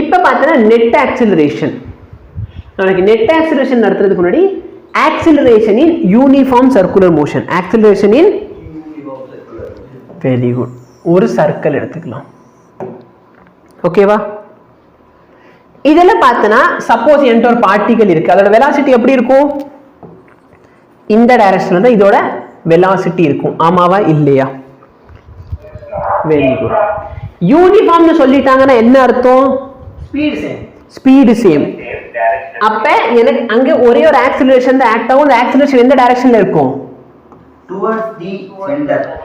இப்போ பார்த்தா net acceleration. நாளைக்கு நெட் ஆக்சிலரேஷன் நடத்துறதுக்கு முன்னாடி acceleration in uniform circular motion. Acceleration in very good. ஒரு சர்க்கிள் எடுத்துக்கலாம். ஓகேவா? இதெல்லாம் பார்த்தனா சப்போஸ் என்கிட்ட ஒரு பார்ட்டிகல் இருக்கு, அதோட வெலாசிட்டி எப்படி இருக்கும்? இந்த டைரக்ஷன்ல தான் இதோட வெலாசிட்டி இருக்கும். ஆமாவா இல்லையா? Very good. யூனிஃபார்ம்னு சொல்லிட்டாங்கன்னா என்ன அர்த்தம்? Speed same. அப்ப எனக்கு அங்க ஒரே ஒரு ஆக்சிலரேஷன் தான் ஆக்ட் ஆகும். அந்த ஆக்சிலரேஷன் எந்த டைரக்ஷன்ல இருக்கும்?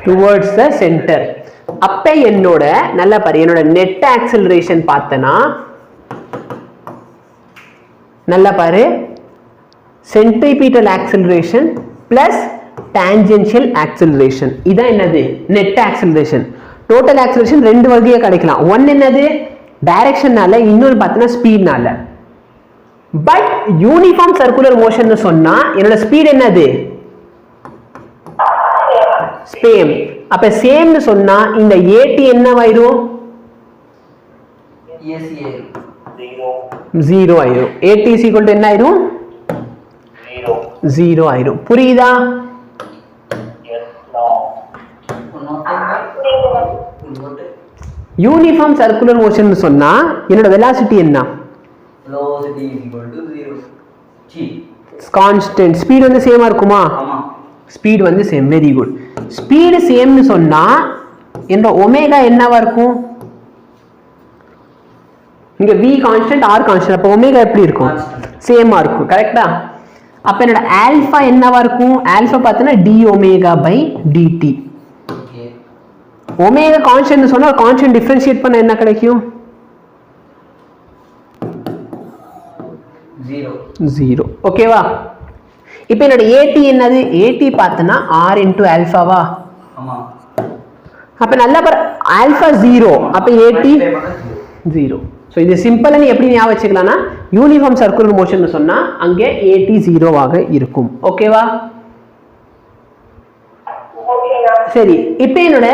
Towards the centre. அப்ப என்னோட நல்ல பாரு, என்னோட நெட் ஆக்சிலரேஷன் பார்த்தனா நல்லா பாரு, centripetal acceleration plus tangential acceleration. இதான் என்னது? Net acceleration. டோட்டல் ஆக்சிலரேஷன் ரெண்டு வகையா கிடைக்கலாம். ஒன்னு என்னது? டைரக்ஷன்னால, இன்னொரு பார்த்தனா ஸ்பீட்னால. பட் யூனிஃபார்ம் சர்க்குலர் மோஷன் சொன்னா என்னோட ஸ்பீட் என்னது? சேம். அப்ப சேம்னு சொன்னா இந்த AT என்னவாயிரும்? 0 ஆயிரும். AT is equal to என்ன ஆயிரும்? 0 ஆயிரும். புரியுதா? யூனிஃபார்ம் சர்க்குலர் மோஷன் சொன்னா என்னோட வெலாசிட்டி என்ன? velocity is equal to 0 g. Constant. Speed வந்து சேமா இருக்குமா? ஆமா. ஸ்பீட் வந்து சேம். Very good. ஸ்பீடு சேம்னு சொன்னா என்னோட ஒமேகா என்னவா இருக்கும்? இங்க v கான்ஸ்டன்ட், r கான்ஸ்டன்ட். அப்ப ஒமேகா எப்படி இருக்கும்? சேமா இருக்கும். கரெக்ட்டா? அப்ப என்னோட ஆல்பா என்னவா இருக்கும்? ஆல்பா பார்த்தனா d omega by dt. Okay. Omega constant சொன்னா கான்ஸ்டன்ட் டிஃபரன்ஷியேட் பண்ண என்ன கிடைக்கும்? 0. ஓகேவா? இப்போ என்னோட AT என்னது? AT பார்த்தனா r into ஆல்பாவா? ஆமா. அப்ப நல்லா பாரு, ஆல்பா 0, அப்ப AT 0. சோ இது சிம்பிளா நீ எப்படி ஞாபகம் வச்சுக்கலாம்னா யூனிஃபார்ம் சர்க்குலர் மோஷன் சொன்னா அங்க AT 0 ஆக இருக்கும். ஓகேவா? ஓகேனா? சரி, இப்போ என்னோட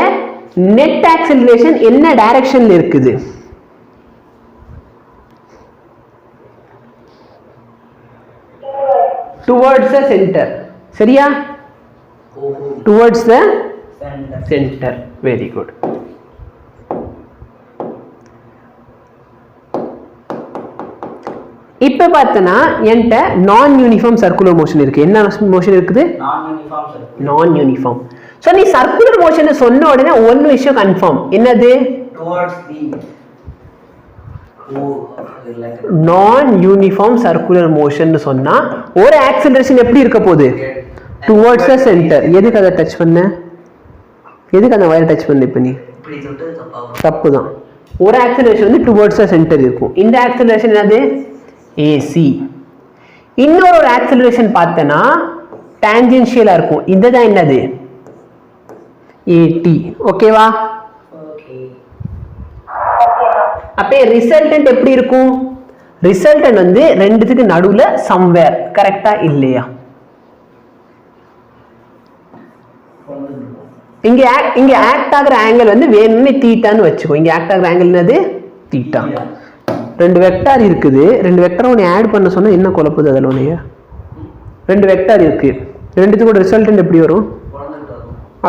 நெட் ஆக்சிலரேஷன் என்ன டைரக்ஷன்ல இருக்குது? towards the center. சரியா? towards the center. Very good. இப்ப பார்த்தனா என்கிட்ட நான் யூனிஃபார்ம் சர்க்குலர் மோஷன் இருக்கு. என்ன மோஷன் இருக்குது? நான் யூனிஃபார்ம். சோ நீ சர்க்குலர் மோஷன் சொன்ன உடனே ஒரு விஷயம் கன்ஃபார்ம். என்னது? towards the நான் யூனிஃபார்ம் சர்க்குலர் மோஷன் சொன்னா ஒரு ஆக்சிலரேஷன் எப்படி இருக்க போகுது? Towards the centre. எதுக்கு அதை டச் பண்ண? எதுக்கு அந்த வயர் டச் பண்ண? இப்ப நீ இப்படி தொட்டு தப்பு தான். ஒரு ஆக்சிலரேஷன் வந்து டுவர்ட்ஸ் தி சென்டர் இருக்கும். இந்த ஆக்சிலரேஷன் என்னது? AC. இன்னொரு ஒரு ஆக்சிலரேஷன் பார்த்தனா டான்ஜென்ஷியலா இருக்கும். இதுதான் என்னது? AT. ஓகேவா? அப்ப ரிசல்டன்ட் எப்படி இருக்கும்? ரிசல்டன்ட் வந்து ரெண்டுத்துக்கு நடுவுல சம்வேர். கரெக்ட்டா இல்லையா? இங்க ஆக்ட் ஆகுற ஆங்கிள் வந்து வேணும்னே தீட்டான்னு வச்சுக்கோ. இங்க ஆக்ட் ஆகுற ஆங்கிள் என்னது? தீட்டா. ரெண்டு வெக்டார் இருக்குது. ரெண்டு வெக்டார் ஒன்னு ஆட் பண்ண சொன்னா என்ன குழப்புது அதுல ஒண்ணே? ரெண்டு வெக்டார் இருக்கு. ரெண்டுத்துக்கு ரிசல்டன்ட் எப்படி வரும்?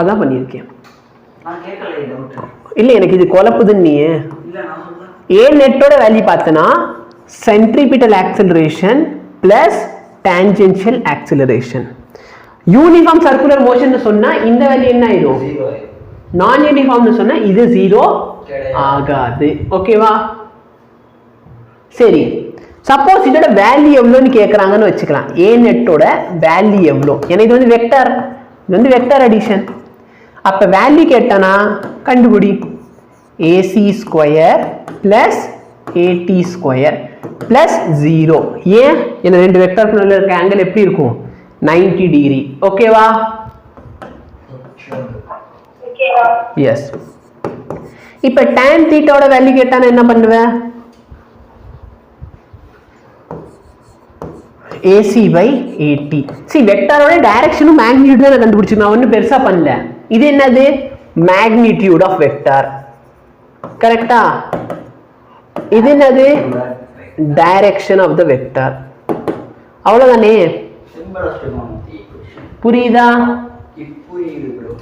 அதான் பண்ணிருக்கேன். நான் கேட்கல டவுட். இல்ல எனக்கு இது குழப்புதுன்னு நீ. இல்ல நான் சொல்றேன். A நெட்டோட வேல்யூ பார்த்தனா centripetal acceleration plus tangential acceleration. Uniform circular motion சொன்னா இந்த வேல்யூ என்ன ஆயிடும்? 0 ஆயிடும். நான் யூனிஃபார்ம்னு சொன்னா இது 0 ஆகாது. ஓகேவா? சரி, சப்போஸ் இதோட வேல்யூ எவ்வளோன்னு கேட்குறாங்கன்னு வச்சுக்கலாம். A நெட்டோட வேல்யூ எவ்வளோ? ஏன்னா இது வந்து வெக்டார், இது வந்து வெக்டார் அடிஷன். அப்போ வேல்யூ கேட்டானா கண்டுபிடி. AC square plus AT square plus 0. ஏன்? ஏன்னா ரெண்டு வெக்டாருக்குள்ள இருக்க ஆங்கிள் எப்படி இருக்கும்? 90 டிகிரி. ஓகேவா? எஸ். இப்போ tan தீட்டாவோட வேல்யூ கேட்டானா என்ன பண்ணுவேன்? AC by AT. See, வெக்டாரோட டைரக்ஷனும் மேக்னிட்யூட் தான் கண்டுபிடிச்சிருக்கேன். நான் ஒன்றும் பெருசா பண்ணல. இது என்னது? Magnitude of vector. கரெக்டா? இது என்னது டைரக்ஷன் ஆஃப் த வெக்டார். அவ்வளவுதானே? புரியுதா? புரியுது bro.